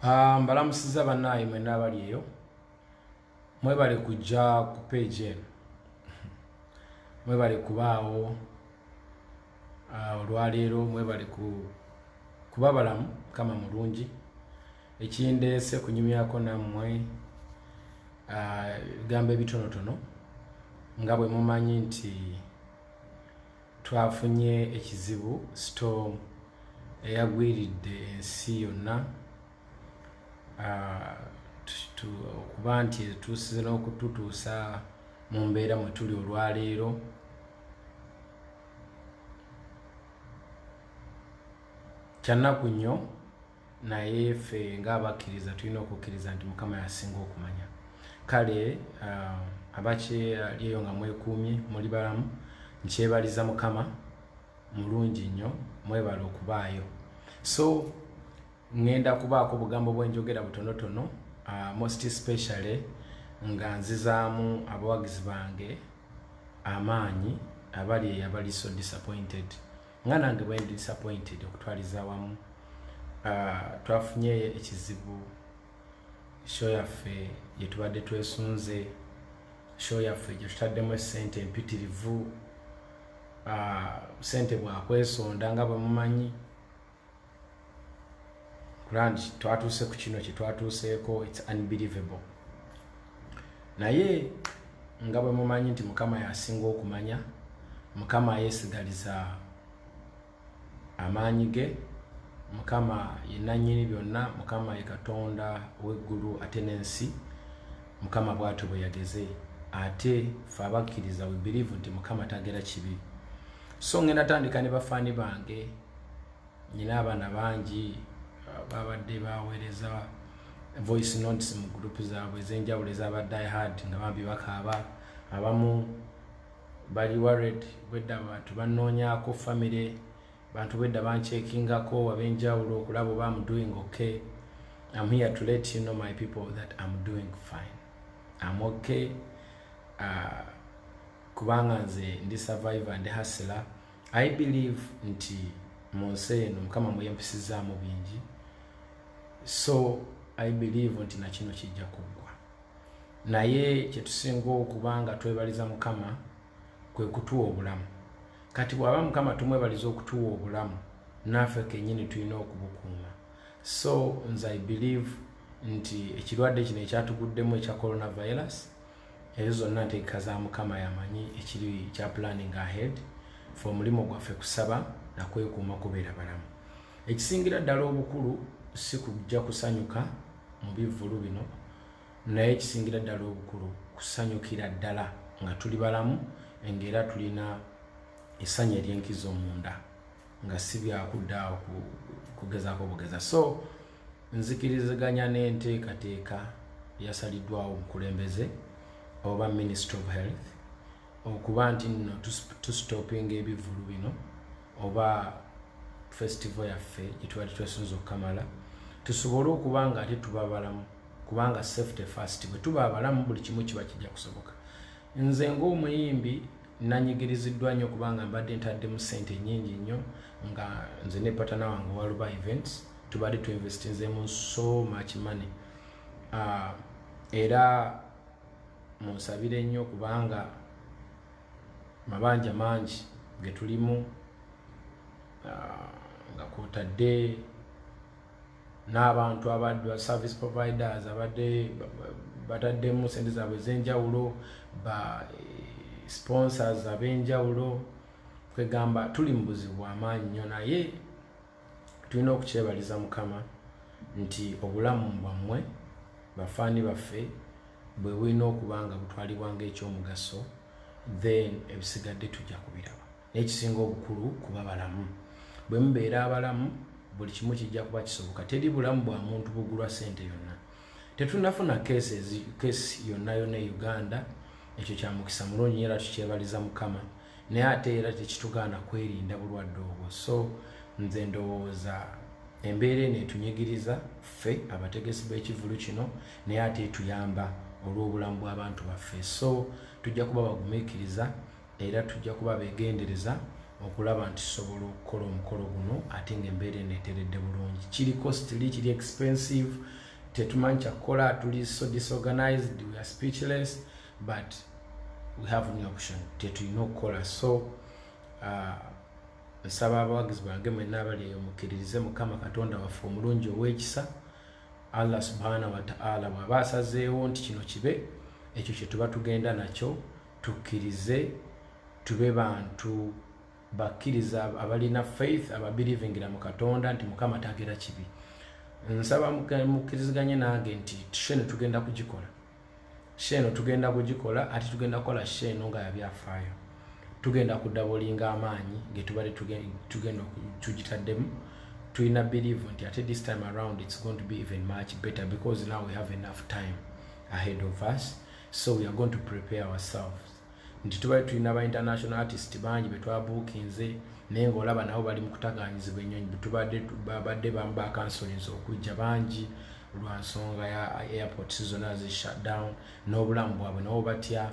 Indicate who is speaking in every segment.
Speaker 1: Mbalamusiza bannaye mwenna abali eyo mwebale kujja ku page eno mwebale kubaawo olwaleero mwebale kuba balamu kama mulungi ekindeese kunyumyako nammwe ebigambo ebitonotono nga bwe mumanyi nti twafunye ekizibu storm eyagwiridde ensi yonna okuba nti etuusize n'okututuusa mu mbeera mwe tuli olwaleero kyannaku nnyo naye ffe ng'abakkiriza tulina okukkiriza nti Mukama yasinga okumanya. Kale abakyaliyo nga mwekuumye muli balamu nkyebaliza Mukama mulungi nnyo mwebale okubaayo. So ngenda kubaako bugambo bwenjogera butonotono most especially nga nzizaamu abawagizi bange amaanyi abali so disappointed nga nange bwe ndi disappointed okutwaliza wamu. Twafunye ekizibu show yaffe gye tubadde twesunze, show yaffe gye tutaddemu essente empitirivu, sente bwakwesonda nga bwe mumanyi Rangi twatuuse ku kino kye twatuuseeko, it's unbelievable. Naye nga bwe mumanyi nti Mukama yasinga okumanya, Mukama yeesigaliza amaanyi ge, Mukama ye nannyini byonna, Mukama ye Katonda w'eggulu ate n'ensi, Mukama bw'atyo bwe yageze. Ate ffe abakkiriza we believe nti Mukama tagera kibi. So ngenda tandika ne bafaani bange, nyina abaana bangi babadde baweereza voice notes mu group zaabwe ez'enjawulo ez'aba die hard nga bambi bakaaba, abamu bali worried bwedda abantu banoonyaako family, bantu bwedda banchekingako ab'enjawulo okulaba oba I'm doing okay. I'm here to let you know my people that I'm doing fine. I'm okay. Kubanga nze ndi survivor ndi hustler. I believe nti mu nsi eno Mukama mweyampisizaamu bingi. So I believe nti na kino kijja kuggwa. Naye kye tusinga okubanga twebaliza Mukama kwe kutuwa obulamu. Kati bw'aba Mukama tumwebaliza okutuwa obulamu, naffe kennyini tulina okubukuuma. So nze I believe nti ekirwadde kino ekyatuguddemu ekya coronavirus, ezo zonna nteeka za Mukama yamanyi ekiri kya planning ahead for omulimu gwaffe kusaba na kwekuuma kubeera balamu. Ekisingira ddala obukulu si kujja kusanyuka mu bivvulu bino, naye ekisingira ddala obukulu kusanyukira ddala nga tuli balamu ng'era tulina essanyu ery'enkizo munda nga si byakuddaawo kugezaako bugeza. So nzikiriziganya n'enteekateeka yasaliddwawo omukulembeze oba Ministry of Health okuba nti nno tusitopinga ebivvulu bino oba festival yaffe gye tubadde twesunze okukamala tusobole okuba nga ate tuba balamu, kubanga safety first. Bwe tuba abalamu buli kimu kiba kijja kusoboka. Nze ng'omuyimbi nanyigiriziddwa nnyo kubanga mbadde ntaddemu ssente nnyingi nnyo, nga nze ne patana wange Waluba Events tubadde tuinvestinzemu so much money. Era munsabire nnyo kubanga mabanja mangi ge tulimu, nga kwotadde n'abantu abadde service providers abadde bataddemu sente zaabwe ez'enjawulo, ba sponsors ab'enjawulo, kwegamba tuli mu buzibu bw'amaanyi nnyo, naye tulina okukyebaliza Mukama nti obulamu bwammwe bafaani baffe bwe bulina okuba nga butwalibwa ng'ekyomugaso, then ebisigadde tujja kubiraba. N'ekisinga obukulu kuba balamu. Bwe mubeera abalamu buli kimu kijja kuba kisoboka. Teri bulamu bwa muntu bugulwa ssente yonna. Tetunafuna kesi yonna e Uganda, ekyo kya mukisa mulungi era tukyebaliza Mukama, naye ate era tekitugaana kwerinda bulwadde obwo. So nze ndowooza embeera eno etunyigiriza ffe abategesi b'ekivulu kino, naye ate etuyamba olw'obulamu bw'abantu baffe. So tujja kuba bagumiikiriza era tujja kuba beegendereza okulaba nti tusobola okukola omukolo guno ate ng'embeera eneeteredde bulungi. Kiri costly, kiri expensive, tetumanyi kyakukola, tuli so disorganized, we are speechless, but we have no option, tetulina okukola. So nsaba abawagizi bange mwenna abali eyo mukkiririze Mukama Katonda waffe omulungi ow'ekisa, Allah subhanahu wa ta'ala bw'aba asazeewo nti kino kibe, ekyo kye tuba tugenda nakyo, tukkirize tube bantu bakkiriza abalina faith, ababelievingira mu Katonda nti Mukama tagera kibi. Nsaba mukkiriziganye nange nti sheno tugenda kugikola, sheno tugenda kugikola, ate tugenda kukola sheno nga yabyafaayo, tugenda kudabolinga amaanyi getubale tugenda tugitaddemu. Tulina believe nti ate this time around it's going to be even much better, because now we have enough time ahead of us, so we are going to prepare ourselves. Nti tubale tulina ba international artists bangi betwabuukinze, naye ng'olaba nabo bali mu kutaganyizibwa ennyo, babadde bamba cancelings okujja bangi lwa nsonga ya airport zonna zi shut down, n'obulamu bwabwe nabo batya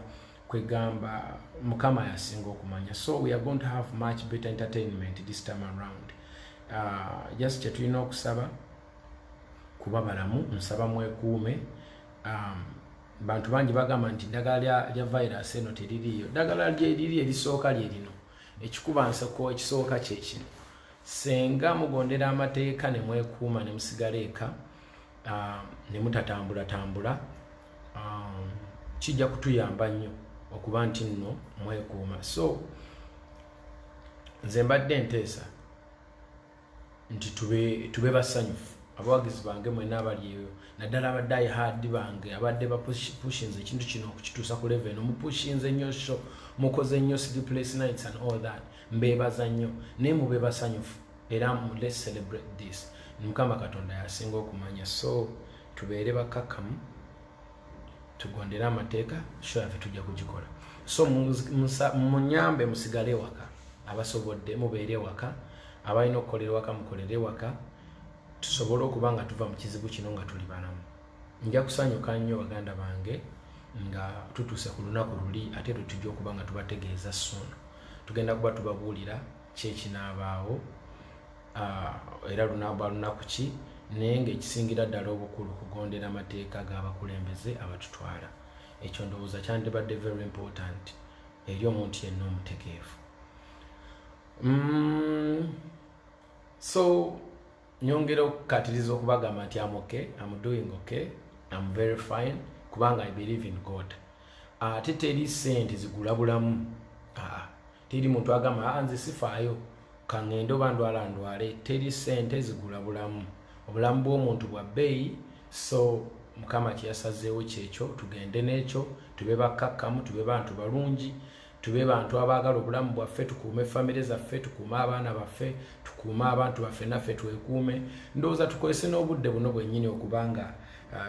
Speaker 1: kwegamba Mukama yasinga okumanya. So we are going to have much better entertainment this time around. Just kye tulina okusaba kuba balamu, nsaba mwekuume. Bantu bangi bagamba nti ddagala lya virus eno teririiyo. Ddagala lyeriri erisooka lye lino, ekikuba nsako ekisooka kye kino. Senga mugondera amateeka ne mwekuuma ne musigala eka, ne mutatambula, kijja kutuyamba nnyo okuba nti nno mwekuuma. So nze mbadde nteesa nti tube basanyufu, abawagizi bange mwenna abali eyo, naddala abadde hard bange abadde bapushinze ekintu kino okukituusa ku level eno, mupushinze nnyo show, mukoze nnyo sleepless nights and all that, mbeebaza nnyo, naye mube basanyufu era let's celebrate this. Mukama Katonda yasinga okumanya. So tubeere bakakkamu, tugondere amateeka, show yaffe tujja kugikola. So munyambe musigale waka, abasobodde mubeere waka, abalina okukolera waka mukolere waka, tusobole okuba nga tuva mu kizibu kino nga tuli balamu. Nja kusanyuka nnyo baganda bange nga tutuuse ku lunaku luli, ate tujja okuba nga tubategeeza soon. Tugenda kuba tubabuulira kyekinaabaawo, era lunaku ki, naye ng'ekisingira ddala obukulu kugondera amateeka g'abakulembeze abatutwala. Ekyo ndowooza kyandibadde very important eri omuntu yenna omutegeevu. So nyongera okukatiriza okubagamba nti I'm okay, I'm doing okay, I'm very fine, kubanga I believe in God. Ate teri sente zigula bulamu. Teri muntu agamba nze sifaayo kangendo bandwala ndwale. Teri sente zigula bulamu. Obulamu bw'omuntu bwa bbeeyi. So Mukama kyasazeewo kyekyo, tugende n'ekyo, tube bakkakkamu, tube bantu balungi, tube bantu abaagala obulamu bwaffe, tukuume famire zaffe, tukuume abaana baffe, tukuume abantu baffe, naffe twekuume. Ndowooza tukozese n'obudde buno bwennyini okubanga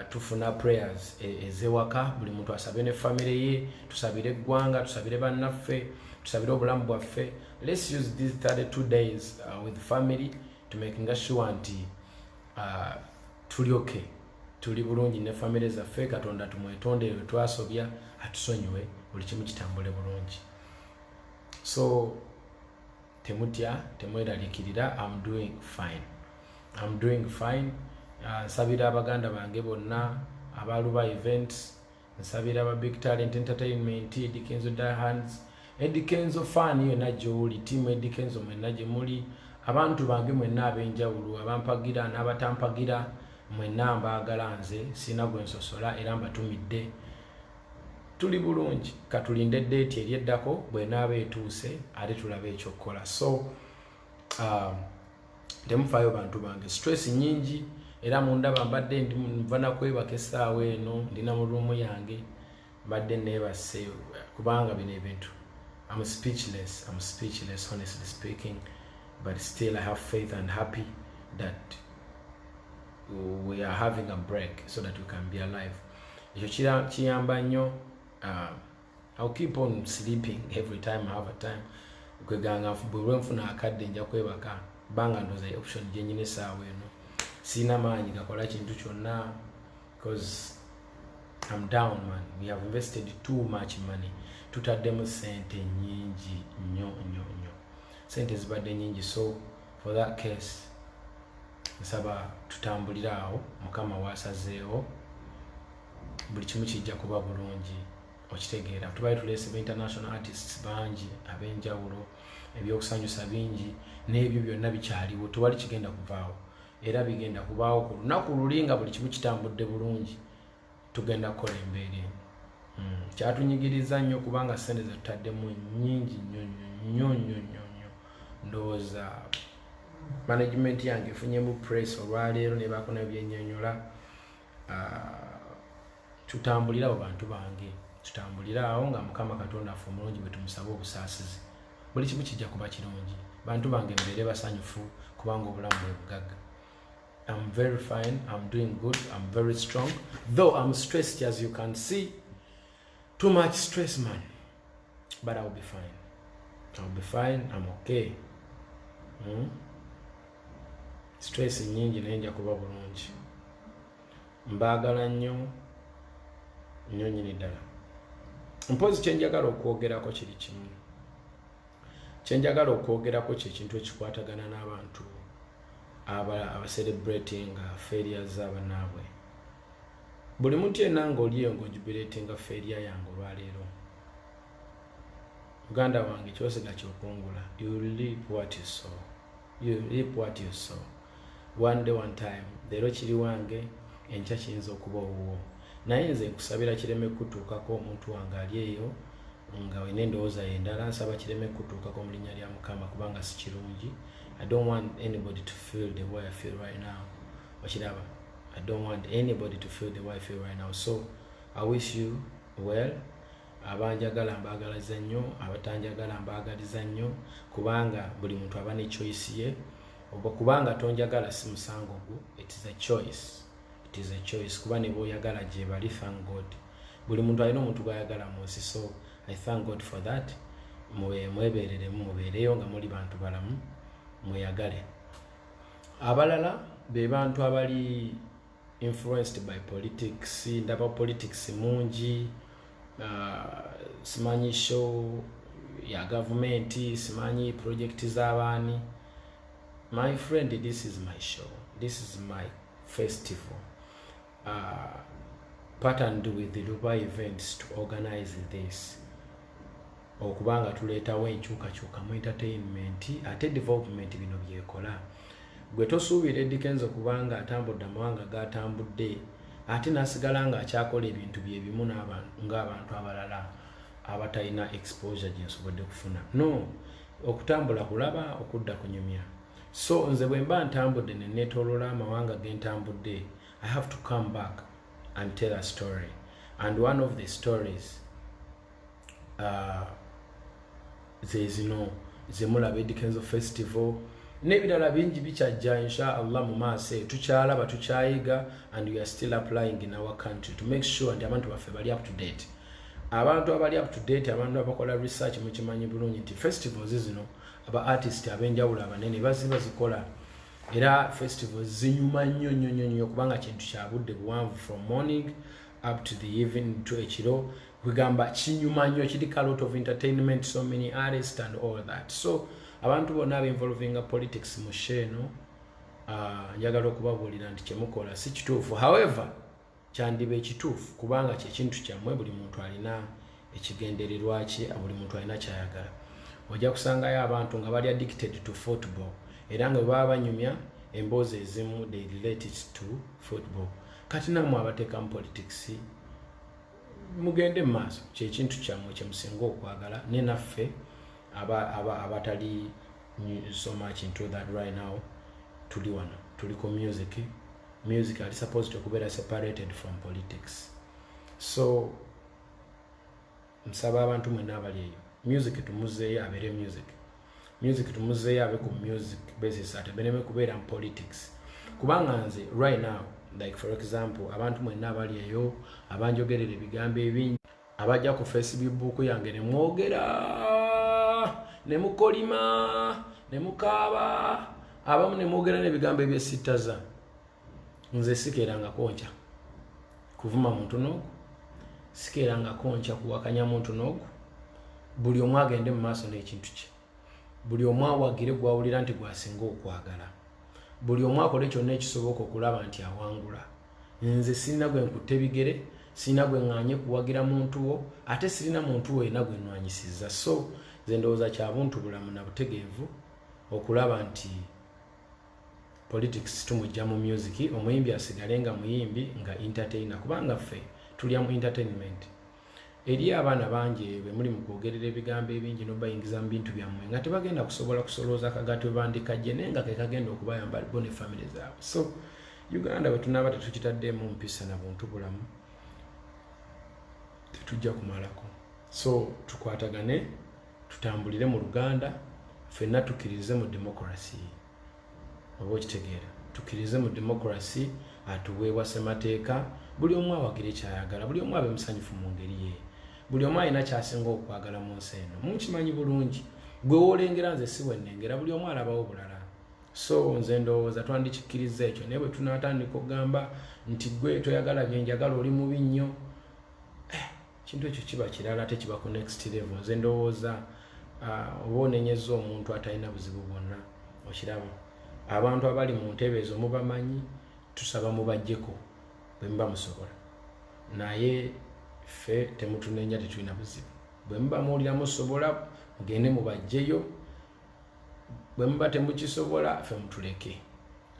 Speaker 1: tufuna prayers ez'ewaka, buli muntu asabe ne famire ye, tusabire eggwanga, tusabire bannaffe, tusabire obulamu bwaffe. Let's use these 32 days with family to making sure nti tuli okay, tuli bulungi ne famire zaffe. Katonda tumwetonde twasobya atusonyiwe, buli kimu kitambule bulungi. So temutya, temweraliikirira. I'm doing fine, I'm doing fine. Nsabira abaganda bange bonna abaluba events, nsabira aba Big Talent Entertainment, Eddy Kenzo Die Hands, Eddy Kenzo fan yonna gy'oli, team Eddy Kenzo mwenna gye muli, abantu bange mwenna ab'enjawulo, abampagira n'abatampagira, mwenna mbaagala nze, sina gwe nsosola era mbatumidde. Tuli bulungi, katulinde date eri eddako bw'enaaba etuuse ate tulabe ekyokukola. So temufaayo bantu bange, stress nyingi era mundaba mbadde nva nakwebaka essaawa eno, ndina mu ruumu yange, mbadde neebase kubanga bino ebintu I'm speechless honestly speaking, but still I have faith and happy that we are having a break so that we can be alive. Ekyo kiyamba nnyo. I'll keep on sleeping every time I have a time. Kweganga bwe nfuna akadde nja kwebaka banga ndoza option gyenyine essaawa eno, sina maanyi gakola kintu kyonna because I'm down man. We have invested too much money, tutaddemu sente nyingi nnyo. sente zibadde nyingi. So for that case nsaba tutambulira awo, Mukama wasazeewo buli kimu kijja kuba bulungi. Okitegeera tubaye tulese international artists bangi ab'enjawulo, ebyokusanyusa bingi, n'ebyo byonna bikyaliwo, tewali kigenda kuvaawo, era bigenda kubaawo ku lunaku lulinga buli kimu kitambudde bulungi, tugenda kukola embeera. Kyatunyigiriza nnyo kubanga sente ze tutaddemu nnyingi nnyo. Ndowooza management yange efunyemu press olwaleero ne baako n'ebyennyonnyola. Tutambulira abo bantu bange, tutambulira awo nga Mukama Katonda affe omulungi bwe tumusaba obusaasizi, buli kimu kijja kuba kirungi. Bantu bange mbeere basanyufu kubanga obulamu bwe bugagga. I'm very fine, I'm doing good, I'm very strong, though I'm stressed as you can see. Too much stress, man, but I'll be fine. I'll be fine, I'm okay. Stress nyingi naye nja kuba bulungi. Mbaagala nnyo nyinyi ddala. Mpozi kyenjagala okwogerako kiri kimu. Kyenjagala okwogerako kyekintu ekikwatagana n'abantu aba celebrating failures z'abanaabwe. Buli muntu yenna ng'oliyo ng'ojubilatinga failure yange olwaleero. Muganda wange kyosiga kyokungula. You reap what you sow. You reap what you sow. One day, one time. Leero kiri wange, enkya kiyinza okuba owuwo. Naye nze nkusabira kireme kutuukako omuntu wange ali eyo nga wena endowooza endala, nsaba kireme kutuukako mu linnya lya Mukama kubanga si kirungi. I don't want anybody to feel the way I feel right now. Okiraba? I don't want anybody to feel the way I feel right now. So I wish you well. Abanjagala mbaagaliza nnyo, abatanjagala mbaagaliza nnyo kubanga buli muntu aba ne choice ye. Oba kubanga tonjagala si musango gwo, it is a choice. It is a choice. Kuba ne boyagala gye bali, thank God. Buli muntu alina omuntu gwayagala mu nsi, so I thank God for that. Mwebeereremu, mubeereyo nga muli bantu balamu, mweyagale. Abalala be bantu abali influenced by politics, ndaba politics mungi, simanyi show ya government, simanyi project z'abaani. My friend, this is my show. This is my festival. Patterned with the Dubai events to organize this. Okubanga tuleetawo enkyukakyuka mu entertainment ate development bino byekola. Gwe tosuubira Eddy Kenzo kubanga atambudde amawanga gatambudde ate nasigala nga akyakola ebintu bye bimu ng'abantu abalala abatalina exposure gye nsobodde kufuna. No, okutambula kulaba, okudda kunyumya. So nze bwe mba ntambudde ne neetooloola amawanga ge ntambudde, I have to come back and tell a story. And one of the stories zemulaba Eddy Kenzo Festival n'ebirala bingi bikyajja inshallah mu maaso tukyalaba tukyayiga, and we are still applying in our country to make sure nti abantu baffe bali up to date. Abantu abali up to date, abantu abakola research mukimanyi bulungi nti festivals zino aba artist ab'enjawulo abanene bazikola, era festivals zinyuma nnyo kubanga kintu kya budde buwanvu from morning up to the evening to ekiro. Kugamba kinyuma nnyo, kiriko a lot of entertainment, so many artists and all that. So abantu bonna involving politics mu sheno njagala okubabuulira nti kyemukola si kituufu. However, kyandiba ekituufu kubanga kyekintu kyammwe, buli muntu alina ekigendererwa kye, buli muntu alina kyayagala. Ojja kusangayo abantu nga bali addicted to football, era nga baba banyumya emboozi ezimu they relate it to football. Kati namwe abateeka mu politics mugende mu maaso, kyekintu kyammwe kyemusinga okwagala. Ne naffe abatali so much into that right now, tuli wano, tuli ku music are supposed to be separated from politics. So nsaba abantu mwenna abali eyo, music tumuzeeyo abeere music tumuzeeyo abe ku music basis, atebereme kubeera mu politics. Kubanga nze right now, like for example, abantu mwenna abali eyo abanjogerera ebigambo ebingi, abajja ku Facebook yange ne mwogera ne mukolima ne mukaaba, abamu ne mwogera n'ebigambo ebyesittaza, nze sikeeranga konca kuvuma muntu n'ogu, sikeeranga konca kuwakanya muntu n'ogu. Buli omu agende mu maaso n'ekintu kye. buli omu awagire gwawulira nti gwasinga okwagala, buli omu akole kyonna ekisoboka okulaba nti awangula. Nze sirina gwe nkutte bigere, sirina gwe ŋŋaanye kuwagira muntu wo, ate sirina muntu wo yenna gwe nnwanyisizza. So nze ndowooza kya buntu bulamu na butegeevu okulaba nti politics tumujja mu music, omuyimbi asigale nga muyimbi nga entertainer, kubanga ffe tulya mu entertainment. Eri abaana bangi bwe muli mu kwogerera ebigambo ebingi n'obayingiza mu bintu byammwe nga tebagenda kusobola kusolooza akagaati we bandikajje naye nga ke kagenda okubayamba bo ne family zaabwe. So Uganda bwe tunaaba tetukitaddemu mpisa na buntu bulamu tetujja kumalako. So tukwatagane, tutambulire mu Luganda, ffenna tukkirize mu democracy. Oba okitegeera, tukkirize mu democracy, atuweebwa ssemateeka, buli omu awagire kyayagala, buli omu abe musanyufu mu ngeri ye, buli omu alina kyasinga okwagala mu nsi eno. Mukimanyi bulungi, gwe woolengera nze si wennengera, buli omu alabawo bulala. So nze ndowooza twandikikkiriza ekyo, naye bwe tunaatandika okugamba nti gwe toyagala byenjagala oli mubi nnyo, kintu ekyo kiba kirala, tekiba ku next level. Nze ndowooza oba onenyeza omuntu atalina buzibu bwonna, okiraba. Abantu abali mu ntebe ezo mubamanyi, tusaba mubajjeko bwe muba musobola, naye ffe temutunenya, tetulina buzibu. Bwe muba muwulira musobola mugende mubajjeyo, bwe muba temukisobola ffe mutuleke,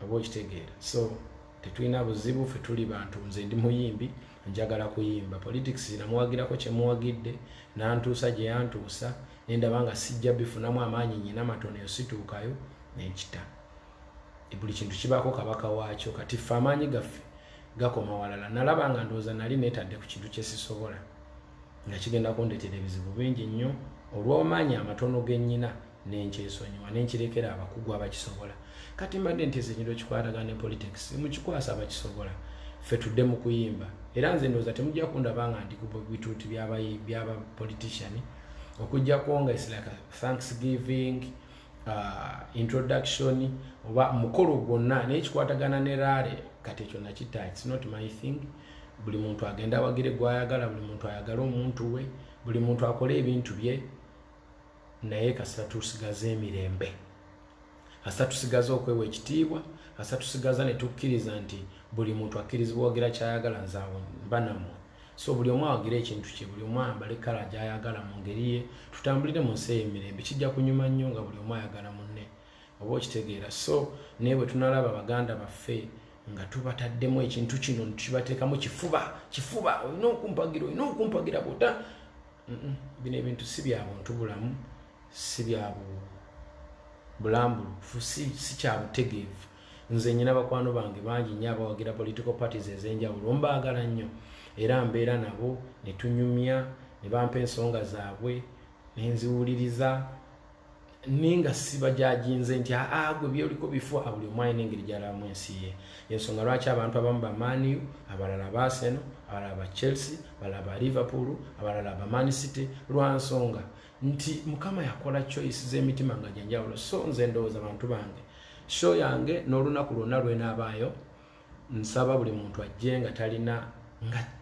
Speaker 1: oba okitegeera. So tetulina buzibu, ffe tuli bantu. Nze ndi muyimbi, njagala kuyimba. Politics namuwagirako kye muwagidde, nantuusa gye yantuusa, nendaba nga sijja bifunamu amaanyi nyina matono eyo situukayo nenkita. Buli kintu kibaako kabaka waakyo, kati ffe amaanyi gaffe gakoma walala. Nalaba nga ndowooza nali neetadde ku kintu kye sisobola, nga kigenda kundeetera ebizibu bingi nnyo. Olw'amaanyi amatono ge nnyina nenkyesonyiwa, nenkirekera abakugu abakisobola. Kati mbadde nteesa ekintu ekikwatagana ne politics, mukikwasa abakisobola, ffe tudde mu kuyimba. Era nze ndowooza temujja kundaba nga ndi ku bituuti by'aba politician, okuggyako nga it's like a Thanksgiving, introduction, oba mukolo gwonna n'ekikwatagana ne raale. Kati ekyo nakita, it's not my thing. Buli muntu agenda awagire gwayagala, buli muntu ayagala omuntu we, buli muntu akole ebintu bye, naye kasita tusigaze emirembe, kasita tusigaze okwewa ekitiibwa, kasita tusigaza ne tukkiriza nti buli muntu akkirizibwa owagira kyayagala, nzaawo mbanammwe. So buli omu awagira ekintu kye, buli omu ayambale kala gy'ayagala mu ngeri ye, tutambulire mu nsi ey'emirembe. Kijja kunyuma nnyo nga buli omu ayagala munne, oba okitegeera. So naye bwe tunalaba baganda baffe nga tubataddemu ekintu kino tukibateekamu kifuba, olina okumpagira bwota. Bino ebintu si bya buntu bulamu, si bya bulambulukufu, si kya butegeevu. Nze nyina bakwano bange bangi nnyo abawagira political parties ez'enjawulo, mbaagala nnyo, era mbeera nabo ne tunyumya, ne bampa ensonga zaabwe, ne nziwuliriza, ninga sibajajinze nti gwe byoliko bifu. Buli omu alina engeri gy'alabamu ensi ye. Ensonga lwaki abantu abamu ba Man U, abalala ba Arsenal, abalala ba Chelsea, abalala ba Liverpool, abalala ba Man City, lwa nsonga nti Mukama yakola choice z'emitima nga gyenjawulo. So nze ndowooza abantu bange, show yange n'olunaku lwonna lwenabaayo, nsaba buli muntu ajje nga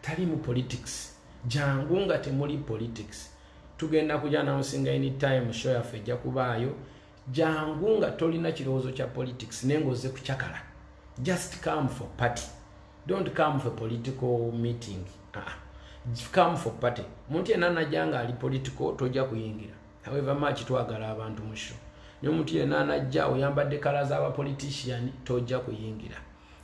Speaker 1: tali mu politics, jangu nga temuli politics. Tugenda kujja announcing anytime show yaffe ejja kubaayo, jangu nga tolina kirowoozo kya politics nengoze kukyakala. Just come for party, don't come for political meeting. Come for party. Muntu yenna najja nga ali political tojja kuyingira. However much twagala abantu mu show, ne muntu yenna najja oyambadde kala z'aba politician tojja kuyingira,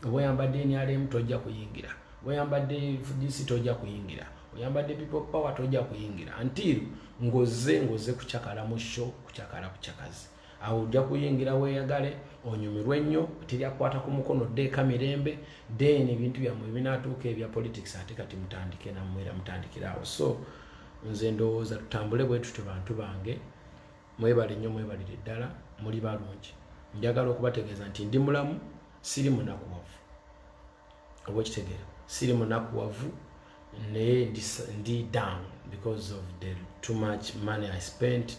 Speaker 1: oba oyambadde NRM tojja kuyingira, oyambadde FDC tojja kuyingira, oyambadde people power tojja kuyingira, until ngoze kukyakala mu show, kukyakazi. Awo ojja kuyingira weeyagale, onyumirwe nnyo, teryakwata ku mukono ddeeka mirembe, then ebintu byammwe binaatuuka ebya politics ate kati mutandike nammwe mutandikirawo. So nze ndowooza tutambule bwe tutyo bantu bange, mwebale nnyo, mwebalire ddala, muli balungi. Njagala okubategeeza nti ndi mulamu, siri munakuwavu, oba okitegeera, siri munakuwavu, naye ndi down because of the too much money I spent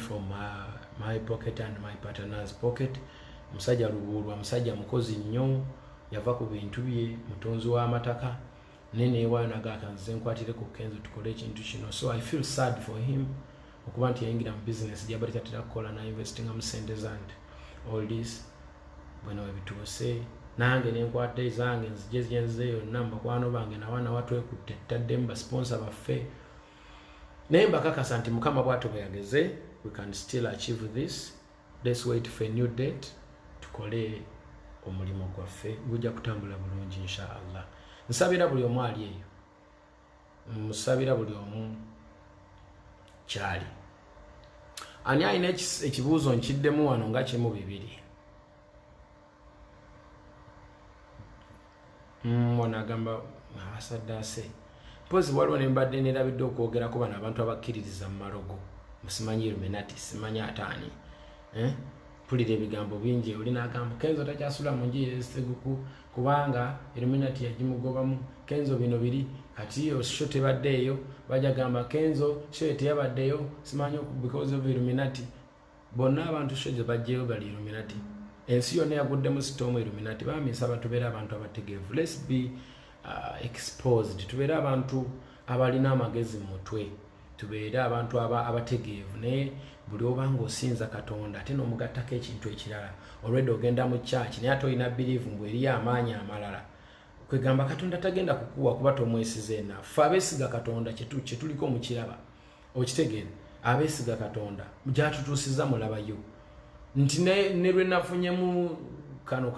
Speaker 1: from my pocket and my partner's pocket. Musajja lubuulwa, musajja mukozi nnyo, yava ku bintu bye, mutonzi w'amataka, nene ewayo nagaka nze nkwatire ku Kenzo tukole ekintu kino. So I feel sad for him, okuba nti yayingira mu business gyaba tekyatera kukola na investinga mu sente zange all this bwena webituuse nange nenkwata ezange nzije yonna mubakwano bange nawana watwekutte taddemu basponsa baffe naye mbakakasa nti mukama bw'atyo bwe yageze we can still achieve this. Let's wait for a new date tukole omulimo gwaffe gujja kutambula bulungi inshallah. Nsabira buli omu ali eyo, musabira buli omu kyali. Ani alina ekibuuzo nkiddemu wano nga kimu bibiri. Mwana agamba asaddaase pozi waliwo ne mbadde nerabidde okwogera ku bano abantu abakkiririza mu malogo musimanyi Illuminati simanyi ataani pulira ebigambo bingi oli n'agamba Kenzo takyasula mu nji esiguku kubanga Illuminati yagimugobamu Kenzo bino biri kati osho tebaddeeyo bajja gamba Kenzo sho teyabaddeyo simanyi because of Illuminati bonna abantu sho gye bajjeyo bali Illuminati ensi yonna yagudde mu storm Illuminati bamisa abantu beera abantu abategeevu. Let's be exposed tubeera abantu abalina amagezi mu mutwe tubeera abantu abategeevu naye buli obanga osinza Katonda ate n'omugattako ekintu ekirala already ogenda mu church naye ate olina believe ngu eriyo amaanyi amalala kwegamba Katonda tagenda kukuwa kuba tomwesize naffe abeesiga Katonda kyetuliko mu kiraba okitegeera abeesiga Katonda gyatutuusiza mulabayo nti ne lwe nafunyemu kano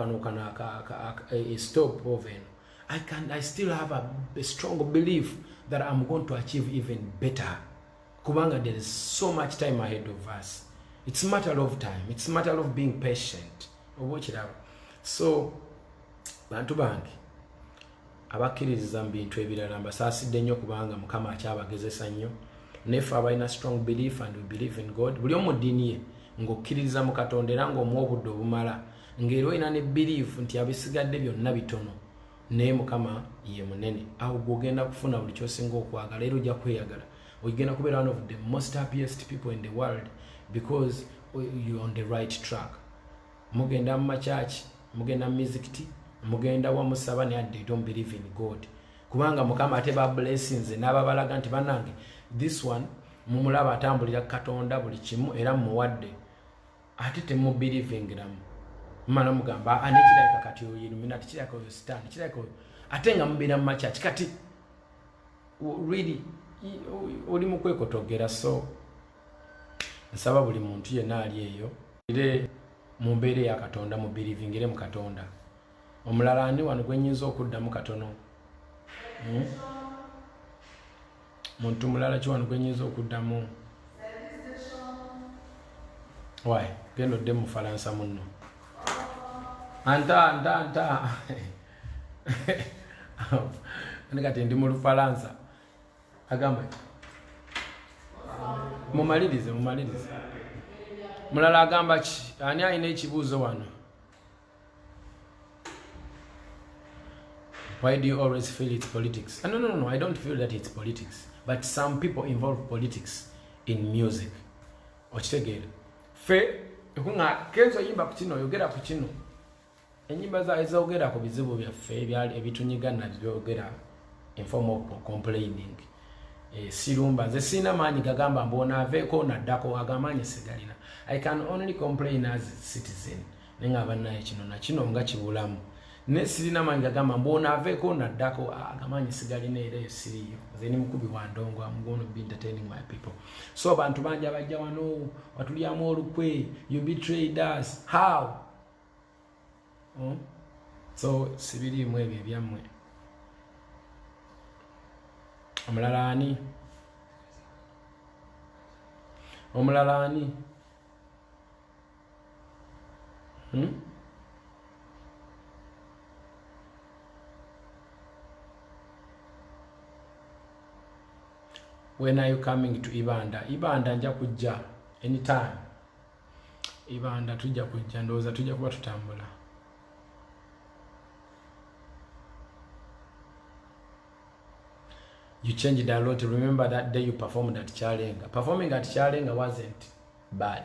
Speaker 1: a stop oven I still have a strong belief that I'm going to achieve even better. Kubanga, there is so much time ahead of us. It's a matter of time. It's a matter of being patient. Watch it out. So, bantu bange abakkiririza mu bintu ebirala mbasaasidde nnyo kubanga Mukama akyabagezesa nnyo. Neffe abalina strong belief and we believe in God. Buli omu ddiini ye ng'okkiririza mu Katonda era ng'omuwa obudde obumala ng'era olina ne belief nti abisigadde byonna bitono. Naye Mukama ye munene awo gwogenda kufuna buli kyosinga okwagala era ojja kweyagala ogenda kubeera one of the most happiest people in the world because you're on the right track. Mugenda mu machachi mugenda mu mizikiti mugenda wa musaba naye they don't believe in God kubanga Mukama ate ba blessings n'ababalaga nti bannange this one mumulaba atambulira Katonda buli kimu era muwadde ate temu believingiramu mala mugamba anekiraka kati Illuminati kirako stand kirako atenga mubira machachi kati really oli mukwekotogera. So nsaba buli muntu yenna ali eyo ire mu mbeere ya Katonda mu believingire mu Katonda. Omulala ani wano gwenyinza okuddamu katono muntu mulala ki wano gwenyinza okuddamu wayi genda odde mu Falansa munno anta kati ndi mu Lufalansa agamba mumalirize mulala agamba ki ani alina ekibuuzo wano. Why do you always feel it's politics? No, I don't feel that it's politics, but some people involve politics in music. Okitegeera fe kunga Kenzo yimba ku kino yogera ku kino enyimba za ezogera ku bizibu byaffe ebyali ebitunyiga nabyogera in form of complaining. Sirumba nze sina maanyi gagamba mbona aveeko naddako agamanyi sigalina. I can only complain as a citizen nenga bannaye kino na kino nga kibulamu ne sirina maanyi gagamba mbona aveeko naddako agamanyi sigalina era siriyo nze ni mukubi wa ndongo. I'm going to be entertaining my people. So abantu banja bajja wano watulyamu olukwe you betrayed us how so sibirimu ebyo ebyammwe. Omulala ani When are you coming to Ibanda? Ibanda nja kujja anytime. Ibanda tujja kujja ndowooza tujja kuba tutambula. You changed a lot. Remember that day you performed at Chalenga. Performing at Chalenga wasn't bad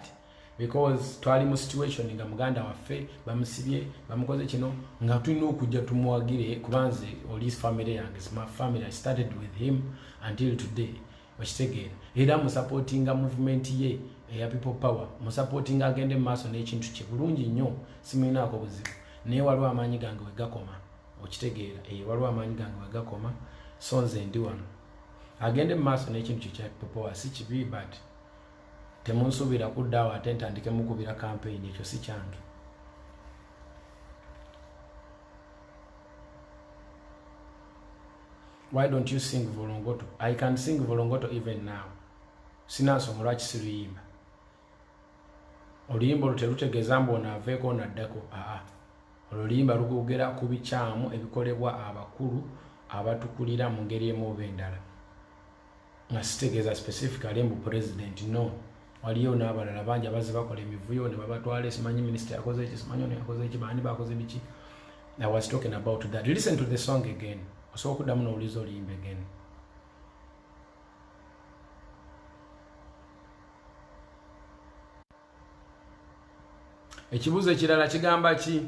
Speaker 1: because twali mu situation nga muganda waffe bamusibye bamukoze kino nga tulina okujja tumuwagire kubanze oli family yange. My family, I started with him until today. okitegeera era musupportinga movement ye eya people power musupportinga agende maaso n'ekintu kye bulungi nnyo simuinaako buzibu naye waliwo amaanyi gange wegakoma okitegeera waliwo amaanyi gange wegakoma so nze ndi wano agende maaso n'ekintu kye kya people power si kibi but temunsuubira kuddaawo ate ntandike mukubira campaign ekyo si kyange. Why don't you sing Volongoto? I can sing Volongoto even now. Sinansonga lwaki siruyimba. Oluyimba luterutegeeza mbu onaaveeko onaddako. Oluyimba lugogera ku bikyamu ebikolebwa abakulu abatukulira mu ngeri emu oba endala. Nga sitegeeza specifically mbu president no. Waliyo n'abalala bangi abazze bakola emivuyo ne babatwala simanyi minisita yakoze eki simanyi ono yakoze eki bandi bakoze biki. I was talking about that. Listen to the song again. So kuddamu n'owuliza oluyimba again. Ekibuuzo ekirala kigamba ki?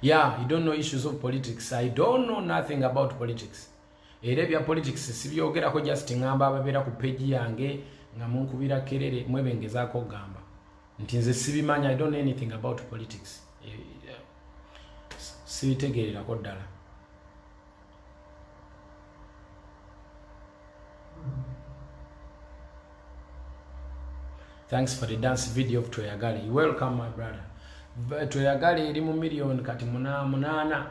Speaker 1: Yeah, you don't know issues of politics. I don't know nothing about politics. Era ebya politics sibyogerako just ngamba ababeera ku page yange nga munkubira kerere mwebengezaako gamba nti nze sibimanya. I don't know anything about politics. Sibitegeererako ddala. Thanks for the dance video of Toyagale. You welcome my brother. Toyagale eri mu million kati munana.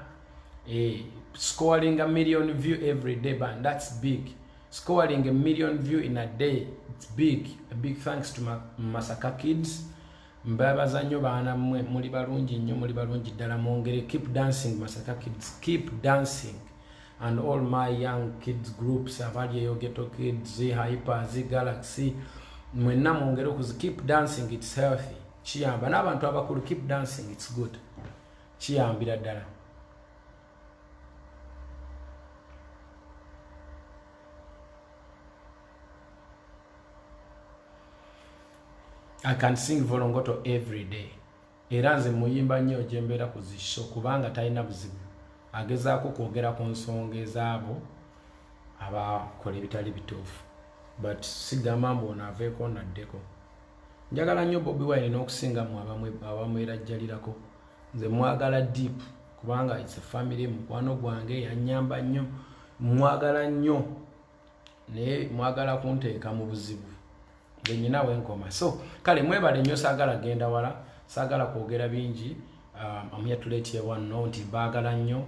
Speaker 1: Scoring a million view every day, but that's big. Scoring a million view in a day, it's big. A big thanks to Masaka kids. Mbabaza nnyo baana mmwe muli balungi nnyo muli balungi ddala mwongere. Keep dancing Masaka kids, keep dancing. And all my young kids groups, Abadye Ghetto Kids, Hyper, Galaxy, mwenna mwongere okuzi keep dancing, it's healthy. Kiyamba n'abantu abakulu keep dancing, it's good. Kiyambira ddala. I can sing Volongoto every day. Era nze muyimba nnyo gye mbeera ku zisho kubanga talina buzibu. Agezaako kwogera ku nsonga ezaabo abakola ebitali bituufu. But sigamba mbu onaaveeko onaddeko. Njagala nnyo Bobi Wine n'okusinga mu abamwerajjalirako. Nze mwagala deep kubanga it's a family, mukwano gwange yannyamba nnyo. Mwagala nnyo naye mwagala kunteeka mu buzibu. Benyina wenkoma. So kale mwebale nnyo saagala genda wala, saagala kwogera bingi. I'm here to let everyone know nti baagala nnyo.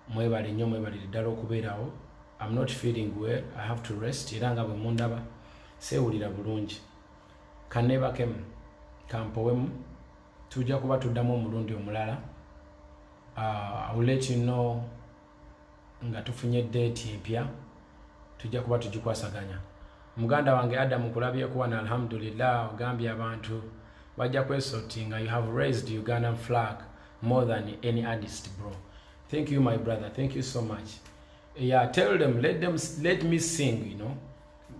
Speaker 1: Mwebale nnyo mwebale ddala okubeerawo. I'm not feeling well. I have to rest. Era nga bwe mundaba seewulira bulungi. Kanebakemu kampowemu tujja kuba tuddamu omulundi omulala. I will let you know nga tufunye date empya tujja kuba tugikwasaganya. Muganda wange Adam kulabyeko wana alhamdulillah ogambye abantu bajja kwesotinga. You have raised Ugandan flag more than any artist, bro. Thank you my brother, thank you so much. Yeah, tell them, let me sing, you know.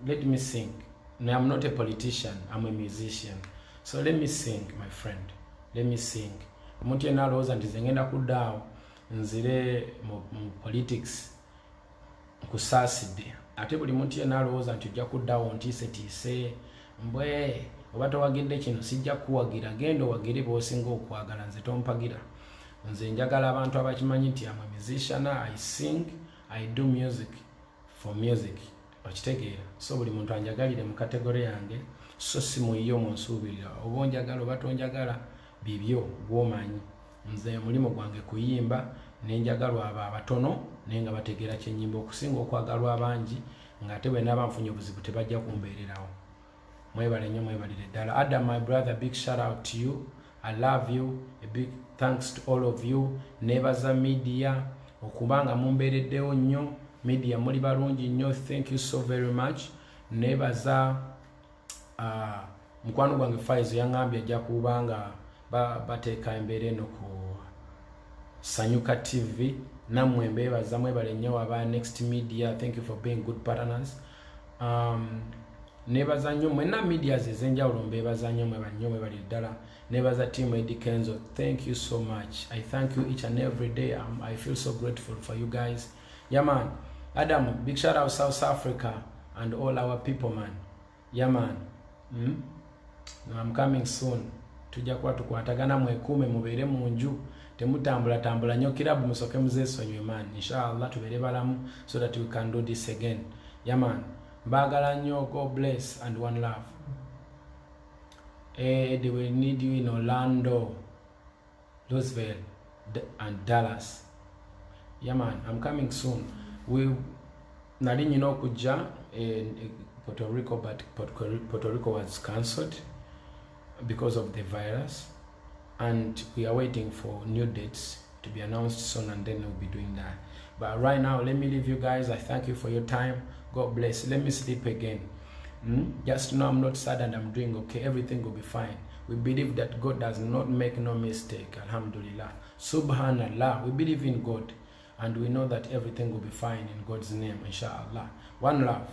Speaker 1: Let me sing. No, I'm not a politician, I'm a musician. So let me sing, my friend. Let me sing. Omuntu yenna alowooza nti nze ngenda kuddaawo nzire mu politics nkusaasidde. Ate buli muntu yenna alowooza nti ojja kuddaawo ntiisetiise mbwe oba towagidde kino sijja kuwagira. Genda owagire b'osinga okwagala, nze tompagira. Nze njagala abantu abakimanyi nti I'm a musician, I sing, I do music for music. Okitegeera. So buli muntu anjagalire mu kategori yange, so si muyiyo munsuubirira. Oba onjagala oba tonjagala bibyo gwomanyi. Nze mulimu gwange kuyimba nenjagalwa abo abatono naye nga bategeera kyennyimba okusinga okwagalwa abangi ng'ate bwe naaba nfunye obuzibu tebajja kumbeererawo. Mwebale nnyo mwebalire ddala. Adam my brother, big shout out to you. I love you. A big thanks to all of you. Nebaza media okubanga mumbeereddewo nnyo. Media muli balungi nnyo. Thank you so very much. Nebaza mukwano gwange Faizo yangambye ajja kubanga bateeka embeera eno ku Sanyuka TV. Namwe mbebaza mwebale nnyo aba Next Media. Thank you for being good partners. Nebaza nnyo mwenna media ezenjawulo mbebaza nnyo mwebale ddala. Nebaza team Eddy Kenzo. Thank you so much. I thank you each and every day. I feel so grateful for you guys. Yeah man, Adam, big shout out South Africa and all our people, man. Yeah, man. I'm coming soon. Tujja kuba tukwatagana mwekuume mubeere munju temutambula nnyo kirabu musoke muzeesonyiwe man. Inshallah tubeere balamu so that we can do this again. Yeah, man. Mbagala nnyo. God bless and one love. They will need you in Orlando, Louisville, and Dallas. Yeah, man. I'm coming soon. Nali nyina okujja Puerto Rico, but Puerto Rico was cancelled because of the virus, and we are waiting for new dates to be announced soon, and then we'll be doing that. But right now, let me leave you guys. I thank you for your time. God bless. Let me sleep again. Just know I'm not sad and I'm doing okay. Everything will be fine. We believe that God does not make no mistake. Alhamdulillah. Subhanallah. We believe in God, and we know that everything will be fine in God's name, inshallah. One love.